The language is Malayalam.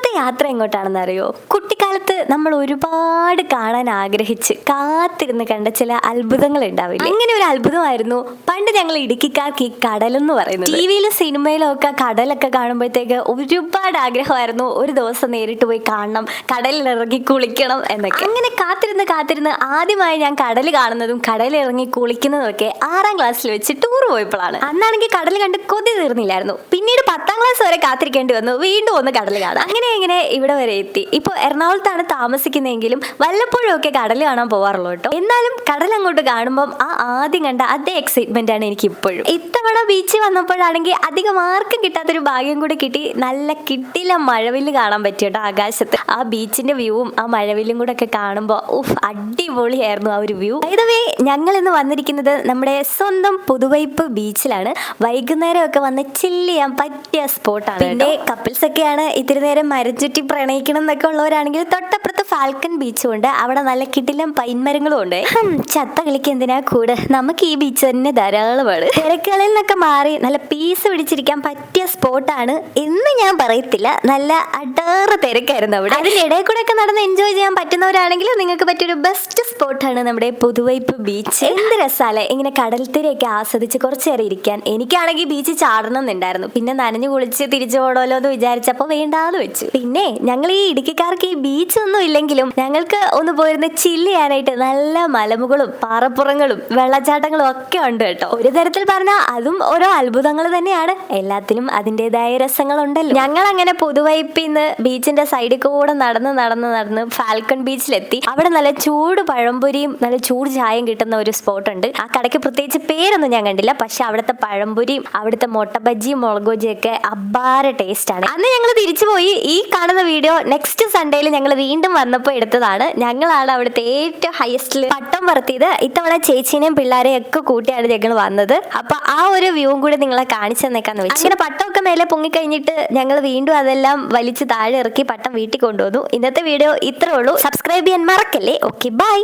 അടുത്ത യാത്ര എങ്ങോട്ടാണെന്ന് അറിയോ? കുട്ടിക്കാലത്ത് നമ്മൾ ഒരുപാട് കാണാൻ ആഗ്രഹിച്ച് കാത്തിരുന്ന് കണ്ട ചില അത്ഭുതങ്ങൾ ഉണ്ടാവില്ല. അങ്ങനെ ഒരു അത്ഭുതമായിരുന്നു പണ്ട് ഞങ്ങൾ ഇടുക്കിക്കാർക്ക് ഈ കടലെന്ന് പറയുന്നത്. ടിവിയിലും സിനിമയിലും ഒക്കെ കടലൊക്കെ കാണുമ്പോഴത്തേക്ക് ഒരുപാട് ആഗ്രഹമായിരുന്നു ഒരു ദിവസം നേരിട്ട് പോയി കാണണം, കടലിൽ ഇറങ്ങി കുളിക്കണം എന്നൊക്കെ. അങ്ങനെ കാത്തിരുന്ന് ആദ്യമായി ഞാൻ കടൽ കാണുന്നതും കടലിൽ ഇറങ്ങി കുളിക്കുന്നതും ഒക്കെ 6ാം ക്ലാസ്സിൽ വെച്ച് ടൂർ പോയപ്പോഴാണ്. അന്നാണെങ്കിൽ കടൽ കണ്ട് കൊതി തീർന്നില്ലായിരുന്നു. പിന്നീട് 10ാം ക്ലാസ് വരെ കാത്തിരിക്കേണ്ടി വന്നു വീണ്ടും ഒന്ന് കടൽ കാണാം. അങ്ങനെ ഇവിടെ വരെ എത്തി. ഇപ്പൊ എറണാകുളത്താണ് താമസിക്കുന്നതെങ്കിലും വല്ലപ്പോഴും ഒക്കെ കടൽ കാണാൻ പോവാറുള്ളൂ കേട്ടോ. എന്നാലും കടൽ അങ്ങോട്ട് കാണുമ്പോൾ ആ ആദ്യം കണ്ട അതേ എക്സൈറ്റ്മെന്റ് ആണ് എനിക്ക് ഇപ്പോഴും. ഇത്തവണ ബീച്ചിൽ വന്നപ്പോഴാണെങ്കിൽ അധികം ആർക്കും കിട്ടാത്തൊരു ഭാഗ്യം കൂടി കിട്ടി. നല്ല കിട്ടില്ല മഴവില്ല് കാണാൻ പറ്റിയോട്ടോ ആകാശത്ത്. ആ ബീച്ചിന്റെ വ്യൂവും ആ മഴവില്ലും കൂടെ ഒക്കെ കാണുമ്പോൾ അടിപൊളിയായിരുന്നു ആ ഒരു വ്യൂ. ഇതവേ ഞങ്ങൾ ഇന്ന് വന്നിരിക്കുന്നത് നമ്മുടെ സ്വന്തം പുതുവൈപ്പ് ബീച്ചിലാണ്. വൈകുന്നേരം ഒക്കെ വന്ന് ചില്ല് ചെയ്യാൻ പറ്റിയ സ്പോട്ടാണ്. പിന്നെ കപ്പിൾസ് ഒക്കെയാണ് ഇത്തിരി നേരം മരം ചുറ്റി പ്രണയിക്കണം എന്നൊക്കെ ഉള്ളവരാണെങ്കിൽ തൊട്ടപ്പുറത്ത് ഫാൽക്കൺ ബീച്ചും ഉണ്ട്. അവിടെ നല്ല കിടിലം പൈൻമരങ്ങളും ഉണ്ട്. ചത്ത കളിക്ക് എന്തിനാ കൂടെ, നമുക്ക് ഈ ബീച്ച് തന്നെ ധാരാളമാണ്. തിരക്കുകളിൽ നിന്നൊക്കെ മാറി നല്ല പീസ് പിടിച്ചിരിക്കാൻ പറ്റിയ സ്പോട്ടാണ് എന്ന് ഞാൻ പറയത്തില്ല. നല്ല അടാറ് തിരക്കായിരുന്നു അവിടെ. അതിനിടയിൽ കൂടെ ഒക്കെ നടന്ന് എൻജോയ് ചെയ്യാൻ പറ്റുന്നവരാണെങ്കിൽ നിങ്ങൾക്ക് പറ്റിയൊരു ബെസ്റ്റ് സ്പോട്ടാണ് നമ്മുടെ പുതുവൈപ്പ് ബീച്ച്. എന്ത് രസാലേ ഇങ്ങനെ കടൽത്തിരയൊക്കെ ആസ്വദിച്ച് കുറച്ചു നേരം ഇരിക്കാൻ. എനിക്കാണെങ്കിൽ ബീച്ച് ചാടണം എന്നുണ്ടായിരുന്നു. പിന്നെ നനഞ്ഞു കുളിച്ച് തിരിച്ചു പോകണമല്ലോ എന്ന് വിചാരിച്ചപ്പോൾ വേണ്ടാന്ന് വെച്ചു. പിന്നെ ഞങ്ങൾ ഈ ഇടുക്കിക്കാർക്ക് ഈ ബീച്ച് ഒന്നും ഇല്ലെങ്കിലും ഞങ്ങൾക്ക് ഒന്ന് പോയിരുന്ന് ചില്ല് ചെയ്യാനായിട്ട് നല്ല മലമുകളും പാറപ്പുറങ്ങളും വെള്ളച്ചാട്ടങ്ങളും ഒക്കെ ഉണ്ട് കേട്ടോ. ഒരു തരത്തിൽ പറഞ്ഞാൽ അതും ഓരോ അത്ഭുതങ്ങൾ തന്നെയാണ്. എല്ലാത്തിനും അതിൻ്റെതായ രസങ്ങളുണ്ടല്ലോ. ഞങ്ങൾ അങ്ങനെ പുതുവൈപ്പിന്ന് ബീച്ചിന്റെ സൈഡിൽ കൂടെ നടന്ന് ഫാൽക്കൺ ബീച്ചിലെത്തി. അവിടെ നല്ല ചൂട് പഴംപൊരിയും നല്ല ചൂട് ചായയും കിട്ടുന്ന ഒരു സ്പോട്ട് ഉണ്ട്. ആ കടയ്ക്ക് പ്രത്യേകിച്ച് പേരൊന്നും ഞാൻ കണ്ടില്ല. പക്ഷെ അവിടുത്തെ പഴംപൊരിയും അവിടുത്തെ മുട്ട ബജ്ജിയും മുളക് ബജ്ജിയും ഒക്കെ അപാര ടേസ്റ്റ് ആണ്. അന്ന് ഞങ്ങൾ തിരിച്ചു പോയി. ഈ കാണുന്ന വീഡിയോ നെക്സ്റ്റ് സൺഡേയിൽ ഞങ്ങൾ വീണ്ടും വന്നപ്പോൾ എടുത്തതാണ്. ഞങ്ങളാണ് അവിടുത്തെ ഏറ്റവും ഹയസ്റ്റിൽ പട്ടം പറത്തിയത്. ഇത്തവണ ചേച്ചീനെയും പിള്ളേരെയും ഒക്കെ കൂട്ടിയാണ് ഞങ്ങൾ വന്നത്. അപ്പൊ ആ ഒരു വ്യൂവും കൂടി നിങ്ങളെ കാണിച്ചു തന്നേക്കാന്ന് വെച്ചു. അങ്ങനെ പട്ടമൊക്കെ മേലെ പൊങ്ങിക്കഴിഞ്ഞിട്ട് ഞങ്ങൾ വീണ്ടും അതെല്ലാം വലിച്ച് താഴെ ഇറക്കി പട്ടം വീട്ടിൽ കൊണ്ടുവന്നു. ഇന്നത്തെ വീഡിയോ ഇത്രേ ഉള്ളൂ. സബ്സ്ക്രൈബ് ചെയ്യാൻ മറക്കല്ലേ. Okay, by.